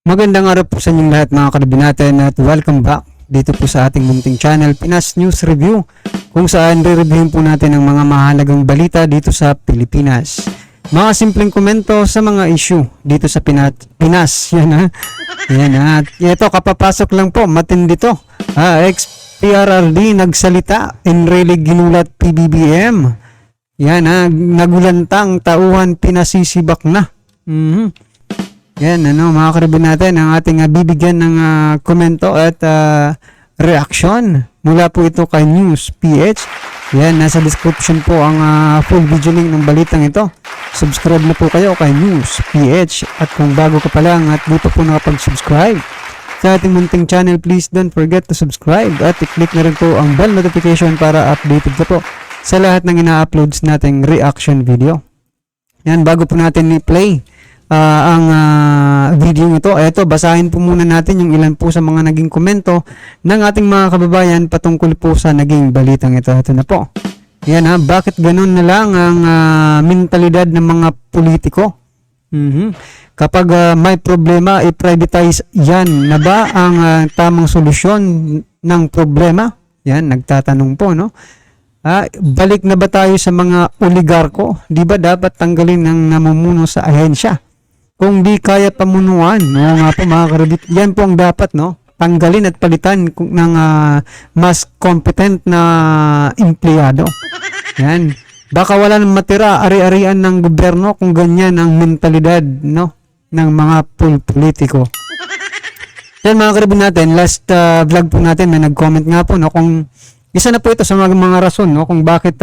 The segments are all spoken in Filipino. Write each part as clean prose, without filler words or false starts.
Magandang araw po sa inyong lahat mga kaibigan natin at welcome back dito po sa ating munting channel Pinas News Review, kung saan re-reviewin po natin ang mga mahalagang balita dito sa Pilipinas. Mga simpleng komento sa mga issue dito sa Pinas. Yan ha. Yan ha. At ito, kapapasok lang po, matindi to. Ex-PRRD nagsalita, Enrile ginulat PBBM. Yan ha. Nagulantang tauhan pinasisibak na. Yan, mga kaibigan natin, ang ating bibigyan ng komento at reaction mula po ito kay News PH. Yan, nasa description po ang full video link ng balitang ito. Subscribe na po kayo kay News PH. At kung bago ka pa lang at di pa po nakapag-subscribe sa ating munting channel, please don't forget to subscribe at i-click na rin po ang bell notification para updated ka po sa lahat ng ina-uploads nating reaction video. Yan, bago po natin i-play ang video ito. Ito, basahin po muna natin yung ilan po sa mga naging komento ng ating mga kababayan patungkol po sa naging balitang ito. Ito na po. Yan bakit ganun na lang ang mentalidad ng mga politiko? Kapag may problema, i-privatize, yan na ba ang tamang solusyon ng problema? Yan, nagtatanong po, no? Balik na ba tayo sa mga oligarko? Di ba dapat tanggalin ng namumuno sa ahensya? Kung di kaya pamunuan, no, nga po mga karabit, yan po ang dapat, no? Tanggalin at palitan ng mas competent na empleyado. Yan. Baka wala nang matira, ari-arian ng gobyerno kung ganyan ang mentalidad, no, ng mga politiko. Yan mga karabit natin, last vlog po natin, may nag-comment nga po, no, kung isa na po ito sa mga rason, no, kung bakit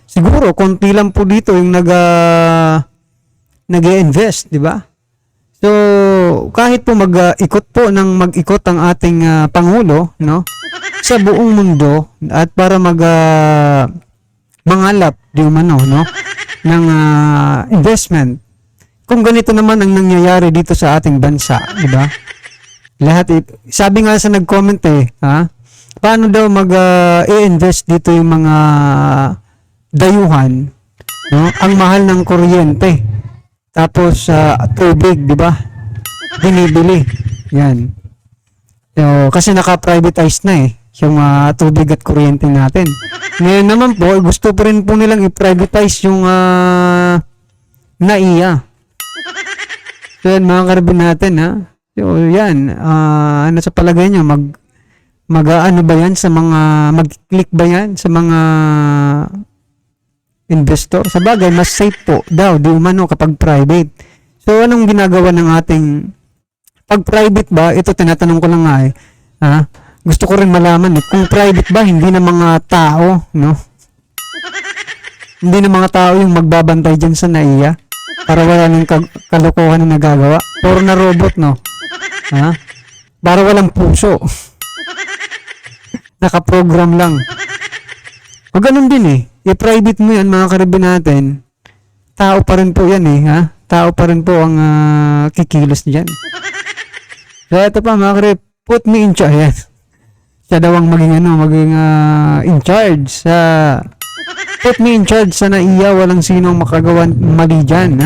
siguro konti lang po dito yung nag-i-invest, di ba? So, kahit po mag-ikot po ng mag-ikot ang ating Pangulo, no, sa buong mundo at para mangalap, di umano, no, ng investment. Kung ganito naman ang nangyayari dito sa ating bansa, di ba? Sabi nga sa nag-comment paano daw mag-i-invest dito yung mga dayuhan, no? Ang mahal ng kuryente. Tapos tubig, di ba? Binibili. Yan. So, kasi naka-privatize na yung tubig at kuryente natin. Ngayon naman po, gusto pa rin po nilang i-privatize yung NAIA. So yan, mga karabin natin, So yan, ano sa palagay nyo, ano ba yan sa mga, mag-click ba yan sa mga investor? Sa bagay, mas safe po daw, di umano kapag private. So, anong ginagawa ng ating pag private ba? Ito, tinatanong ko lang nga gusto ko rin malaman kung private ba, hindi na mga tao, no? Hindi na mga tao yung magbabantay dyan sa NAIA para wala nang kalokohan na nagagawa. Puro na robot, no? Para walang puso. Nakaprogram lang. O ganun din i-private mo yan mga karibin natin, tao pa rin po yan tao pa rin po ang kikilos dyan. So ito pa mga karib, put me in charge. Siya daw ang maging in charge put me in charge sa NAIA, walang sinong makagawa mali dyan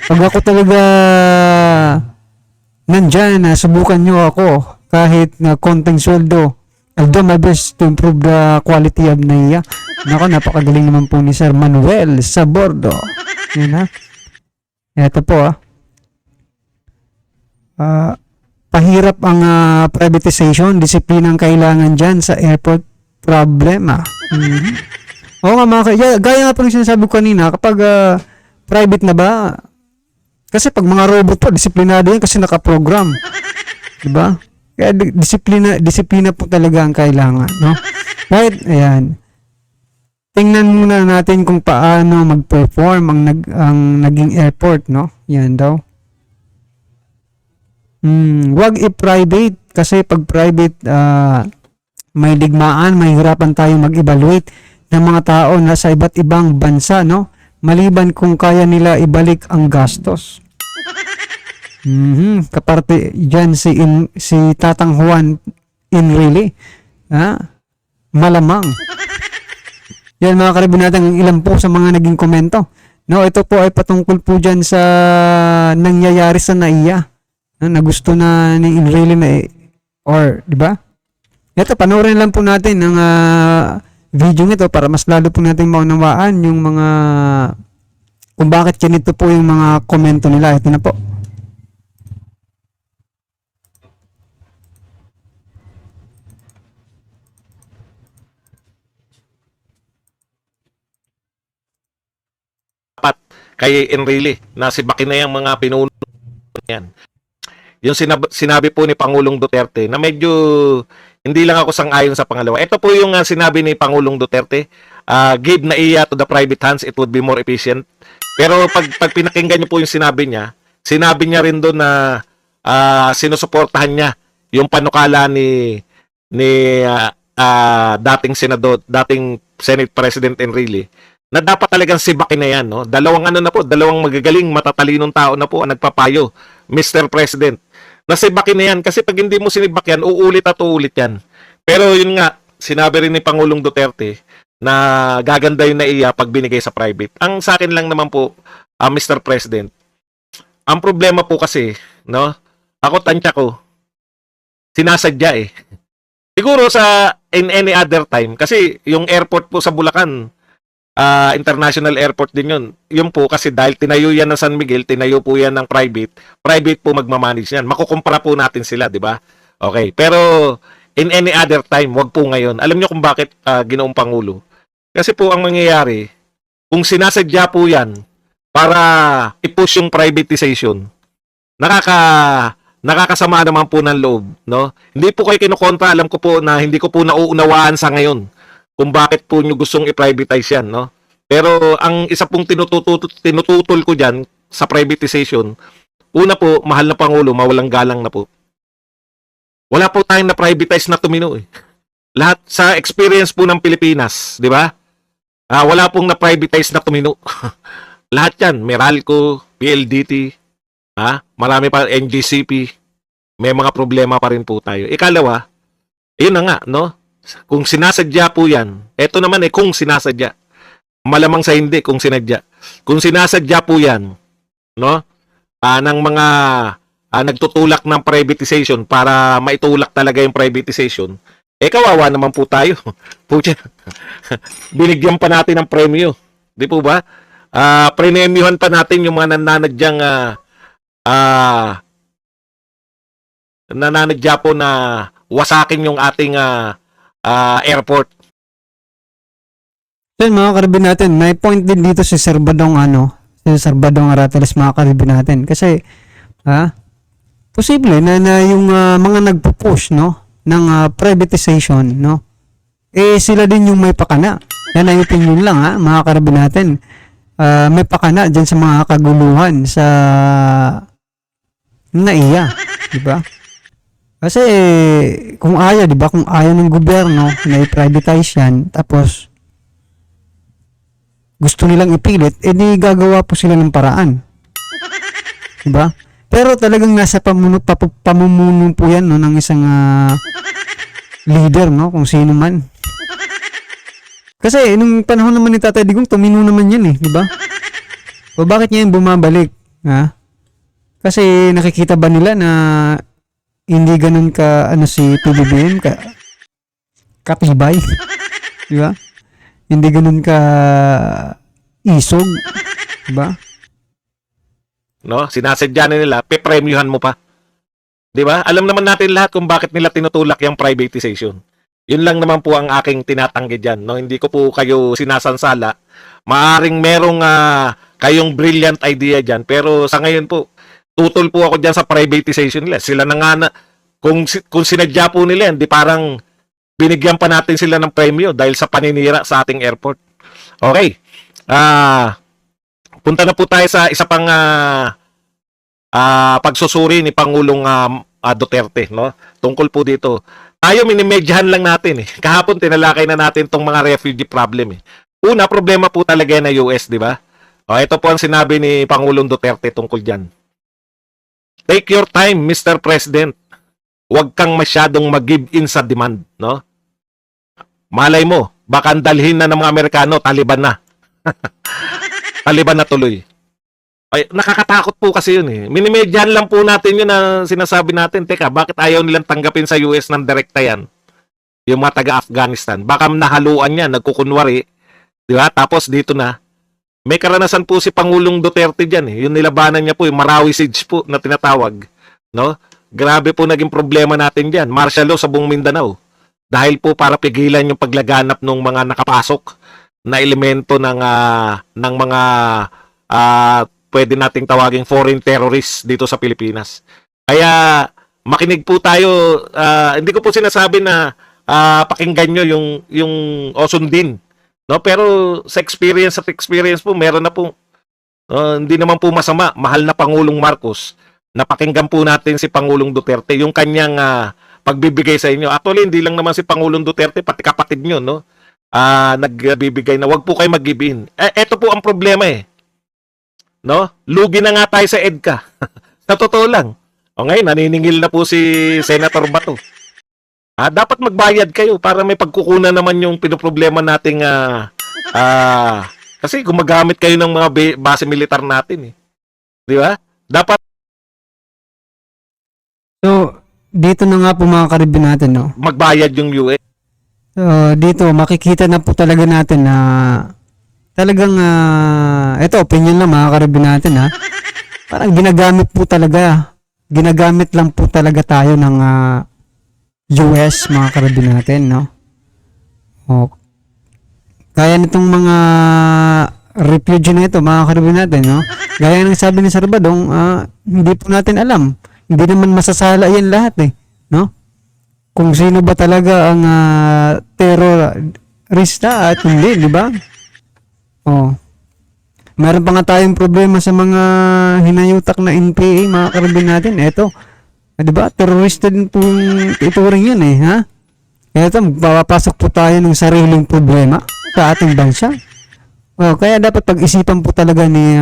pag ako talaga nandyan, subukan nyo ako kahit konting sweldo. I'll do my best to improve the quality of NAIA. Nako, napakagaling naman po ni Sir Manuel Sabordo. Yan Ito po pahirap ang privatization, disiplina ang kailangan dyan sa airport problema. Oo nga mga gaya nga po yung sinasabi ko kanina, kapag private na ba, kasi pag mga robot po, disiplinado yan kasi nakaprogram. Diba? Kaya disiplina po talaga ang kailangan, no? Right? Ayan. Tingnan muna natin kung paano mag-perform ang naging airport, no? Yan daw. Wag i-private kasi pag private may digmaan, may hirapan tayo mag-evaluate ng mga tao na sa iba't ibang bansa, no? Maliban kung kaya nila ibalik ang gastos. Kaparte dyan si Tatang Juan Enrile, malamang. Yan mga karibin natin ang ilan po sa mga naging komento. No, ito po ay patungkol po dyan sa nangyayari sa NAIA. na gusto na ni Enrile na or, di ba? Ito, panoorin lang po natin ang video nito para mas lalo po natin maunawaan yung mga kung bakit ganito po yung mga komento nila. Ito na po. Kay Enrile na si Baki na yung mga pinuno yan. Yung sinabi po ni Pangulong Duterte na medyo hindi lang ako sang-ayon sa pangalawa. Ito po yung sinabi ni Pangulong Duterte, give na iya to the private hands, it would be more efficient. Pero pag pinakinggan niyo po yung sinabi niya rin doon na sinusuportahan niya yung panukala ni dating Senate President Enrile na dapat talagang sibakin na yan, no? Dalawang magagaling, matatalinong tao na po ang nagpapayo, Mr. President. Na sibakin na yan, kasi pag hindi mo sinibak yan, uulit at uulit yan. Pero yun nga, sinabi rin ni Pangulong Duterte na gaganda yun na iya pag binigay sa private. Ang sa akin lang naman po, Mr. President, ang problema po kasi, no? Ako, tansya ko, sinasadya eh. Siguro in any other time, kasi yung airport po sa Bulacan, international airport din yun. Yun po kasi dahil tinayo yan ng San Miguel, tinayo po yan ng private po magmamanage yan. Makukumpara po natin sila, di ba? Okay, pero in any other time, wag po ngayon. Alam niyo kung bakit, Ginoong Pangulo? Kasi po ang mangyayari, kung sinasadya po yan para i-push yung privatization, nakakasama naman po ng loob, no? Hindi po kayo kinukontra, alam ko po na hindi ko po nauunawaan sa ngayon kung bakit po nyo gustong i-privatize yan, no? Pero ang isa pong tinututol ko dyan sa privatization, una po, mahal na Pangulo, mawalang galang na po. Wala po tayong na-privatize na tumino eh. Lahat sa experience po ng Pilipinas, di ba? Wala pong na-privatize na tumino. Lahat yan, Meralco, PLDT, marami pa, NGCP, may mga problema pa rin po tayo. Ikalawa, yun na nga, no? Kung sinasadya po yan, eto naman kung sinasadya. Malamang sa hindi kung sinadya. Kung sinasadya po yan, no? Ng mga nagtutulak ng privatization para maitulak talaga yung privatization, kawawa naman po tayo. Pucha, binigyan pa natin ng premyo. Di po ba? Premiuhan pa natin yung mga nananadya po na wasakin yung ating airport. Yan mga karibin natin, may point din dito si Sir Badong si Sir Badong Arateles mga karibin natin. Kasi, posible na yung mga nagpo-push, no, ng privatization, no, sila din yung may pakana. Yan ay opinion lang, mga karibin natin. May pakana dyan sa mga kaguluhan sa NAIA, di ba? Kasi kung ayaw, 'di ba? Kung ayaw ng gobyerno na i-privatize 'yan, tapos gusto nilang ipilit, di gagawa po sila ng paraan. 'Di ba? Pero talagang nasa pamumuno po 'yan, no, ng isang leader, no, kung sino man. Kasi nung panahon naman ni Tatay Digong, tumino naman 'yan, 'di ba? O bakit niya yung bumabalik, Kasi nakikita ba nila na hindi ganun ka si PBBM katibay, di ba? Hindi ganun ka isog, di ba? No, sinasadya na nila, pepremyuhan mo pa. Di ba? Alam naman natin lahat kung bakit nila tinutulak yung privatization. Yun lang naman po ang aking tinatanggi diyan, no? Hindi ko po kayo sinasansala. Maaring merong kayong brilliant idea diyan, pero sa ngayon po tutol po ako diyan sa privatization nila. Sila na nga kung sinadya po nila yan, di parang binigyan pa natin sila ng premyo dahil sa paninira sa ating airport. Okay. Punta na po tayo sa isa pang pagsusuri ni Pangulong Duterte, no? Tungkol po dito. Tayo minimedyahan lang natin eh. Kahapon tinalakay na natin tong mga refugee problem eh. Una, problema po talaga na US, di ba? Ito po ang sinabi ni Pangulong Duterte tungkol diyan. Take your time, Mr. President. Huwag kang masyadong mag-give in sa demand, no? Malay mo, baka dalhin na ng mga Amerikano, Taliban na. Taliban na tuloy. Ay, nakakatakot po kasi yun eh. Minimedyan lang po natin yun na sinasabi natin, teka, bakit ayaw nilang tanggapin sa US ng direkta yan? Yung mga taga-Afghanistan. Baka nahaluan yan, nagkukunwari. Di ba? Tapos dito na. May karanasan po si Pangulong Duterte dyan eh. Yung nilabanan niya po, yung Marawi Siege po na tinatawag. No? Grabe po naging problema natin dyan. Martial law sa buong Mindanao. Dahil po para pigilan yung paglaganap ng mga nakapasok na elemento ng mga pwede nating tawaging foreign terrorists dito sa Pilipinas. Kaya makinig po tayo. Hindi ko po sinasabi na pakinggan nyo yung o sundin. No? Pero sa experience po, meron na po. Hindi naman po masama. Mahal na Pangulong Marcos. Napakinggan po natin si Pangulong Duterte. Yung kanyang pagbibigay sa inyo. Actually, hindi lang naman si Pangulong Duterte, pati kapatid nyo, no? Nagbibigay na wag po kayo mag-give in. Eto po ang problema eh. No? Lugi na nga tayo sa EDCA. Sa totoo lang. O ngayon, naniningil na po si Senator Bato. Dapat magbayad kayo para may pagkukunan naman yung pinoproblema nating kasi gumagamit kayo ng mga base militar natin eh. Di ba? Dapat So, dito na nga po mga karibin natin, no? magbayad yung US. So, dito makikita na po talaga natin na talagang ito opinion lang mga karibin natin ha. Parang ginagamit lang po talaga tayo ng US mga karibin natin, no? O, kaya nitong mga refugee na ito mga karibin natin, no? Gaya ng sabi ni Sarbadong, hindi po natin alam. Hindi naman masasala yan lahat eh, no? Kung sino ba talaga ang terrorista at hindi, di ba? Oh. Meron pa nga tayong problema sa mga hinayutak na NPA, mga karabin natin. Eto, di ba? Terrorista din po ituring yun eh, ha? Eto, magpapasok po tayo ng sariling problema sa ating bansa. Oh, kaya dapat pag-isipan po talaga ni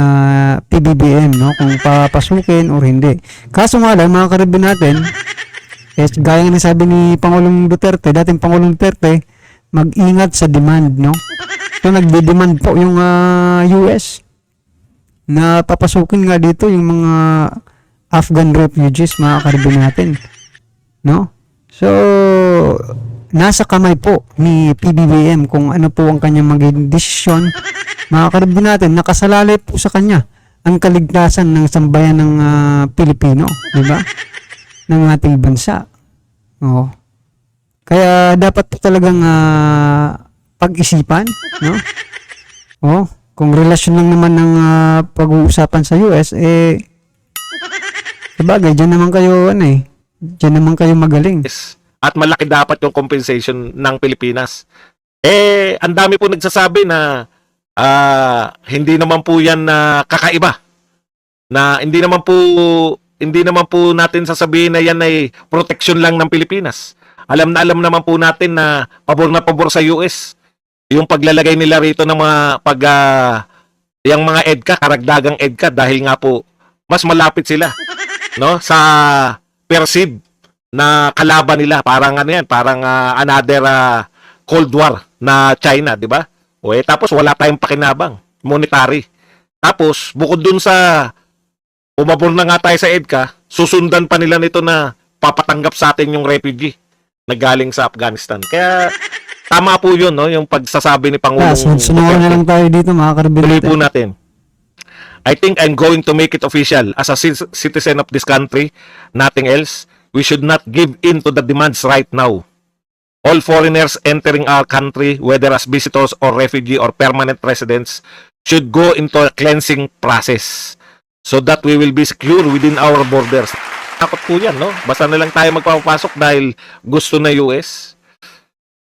PBBM, no? Kung papasukin o hindi. Kaso nga lang, mga karabin natin, gaya nga sabi ni Pangulong Duterte, dating Pangulong Duterte, mag-ingat sa demand, no? So, nagde-demand po yung US na papasukin nga dito yung mga Afghan refugees, mga karibin natin, no? So, nasa kamay po ni PBBM kung ano po ang kanyang magiging desisyon, mga karibin natin. Nakasalalay po sa kanya ang kaligtasan ng sambayan ng Pilipino, di ba? Ng ating bansa. Oo. Kaya dapat po talagang pag-isipan, no? Oh, kung relasyon lang naman ng pag-uusapan sa US, sabagay, dyan naman kayo, dyan naman kayo magaling. At malaki dapat yung compensation ng Pilipinas. Ang dami po nagsasabi na hindi naman po yan na kakaiba. Na hindi naman po natin sasabihin na yan ay protection lang ng Pilipinas. Alam naman po natin na pabor sa US. Yung paglalagay nila rito ng mga yung mga EDCA, karagdagang EDCA dahil nga po mas malapit sila, no, sa perceived na kalaban nila, parang another Cold War na China, di ba? Tapos wala tayong pakinabang monetary. Tapos bukod dun sa umabor na nga tayo sa EDCA, susundan pa nila nito na papatanggap sa atin yung refugee na galing sa Afghanistan. Kaya tama po yun, no? Yung pagsasabi ni Pangulong Sunod na lang tayo dito, mga karabin tuloy natin. po natin. I think I'm going to make it official. As a citizen of this country, nothing else. We should not give in to the demands right now. All foreigners entering our country, whether as visitors or refugee or permanent residents, should go into a cleansing process so that we will be secure within our borders. Takot po yan, no? Basta na lang tayo magpapasok dahil gusto na US.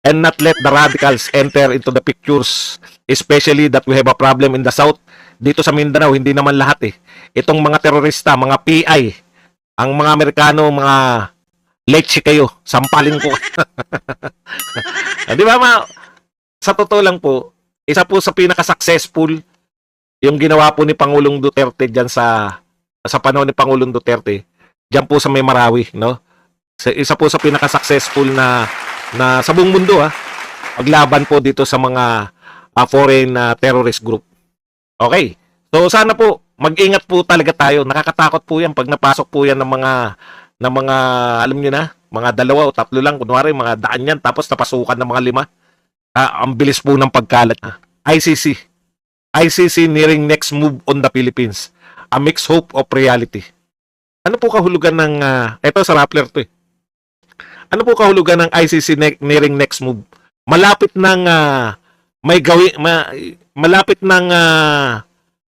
And not let the radicals enter into the pictures, especially that we have a problem in the south. Dito sa Mindanao, hindi naman lahat eh. Itong mga terorista, mga PI, ang mga Amerikano, mga leche kayo, sampalin ko. Di ba, sa totoo lang po, isa po sa pinaka-successful yung ginawa po ni Pangulong Duterte dyan sa panahon ni Pangulong Duterte, dyan po sa may Marawi, no? Isa po sa pinaka-successful na sa buong mundo paglaban po dito sa mga foreign terrorist group. Okay. So sana po mag-ingat po talaga tayo. Nakakatakot po yan pag napasok po yan ng mga alam niyo na, mga 2 o 3 lang, kunwari mga daan yan, tapos napasukan ng mga 5. Ang bilis po ng pagkalat. ICC nearing next move on the Philippines. A mixed hope of reality. Ano po kahulugan ng eto sa Rappler to eh. Ano po kahulugan ng ICC nearing next move? Malapit ng malapit ng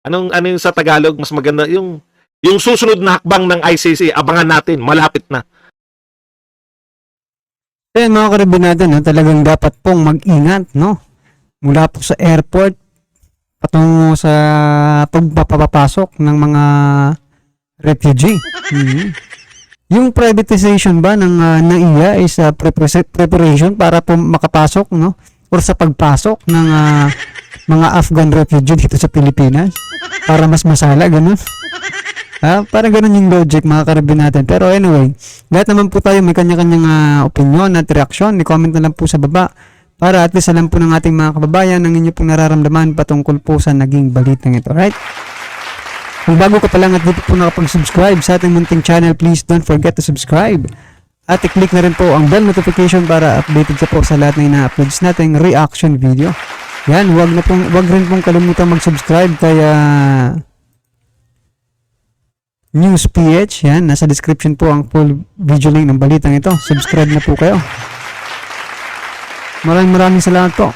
ano yung sa Tagalog mas maganda yung susunod na hakbang ng ICC, abangan natin, malapit na. Ayan mga karibin natin, no, talagang dapat pong mag-ingat, no? Mula po sa airport patungo sa pagpapapasok ng mga refugee. Yung privatization ba ng NAIA is preparation para po makapasok, no? Or sa pagpasok ng mga Afghan refugee dito sa Pilipinas para mas masala, ganun. Parang ganun yung logic mga karibin natin. Pero anyway, lahat naman po tayo may kanya-kanyang opinion at reaksyon. I-comment na lang po sa baba para at least alam po ng ating mga kababayan ang inyo pong nararamdaman patungkol po sa naging balitang ito. Alright? Kung bago ka pa lang at di po nakapag-subscribe sa ating munting channel, please don't forget to subscribe. At i-click na rin po ang bell notification para updated ka po sa lahat na ina-uploads nating reaction video. Yan, wag rin pong kalimutan mag-subscribe kaya News PH, yan, nasa description po ang full video link ng balitang ito. Subscribe na po kayo. Maraming salamat po.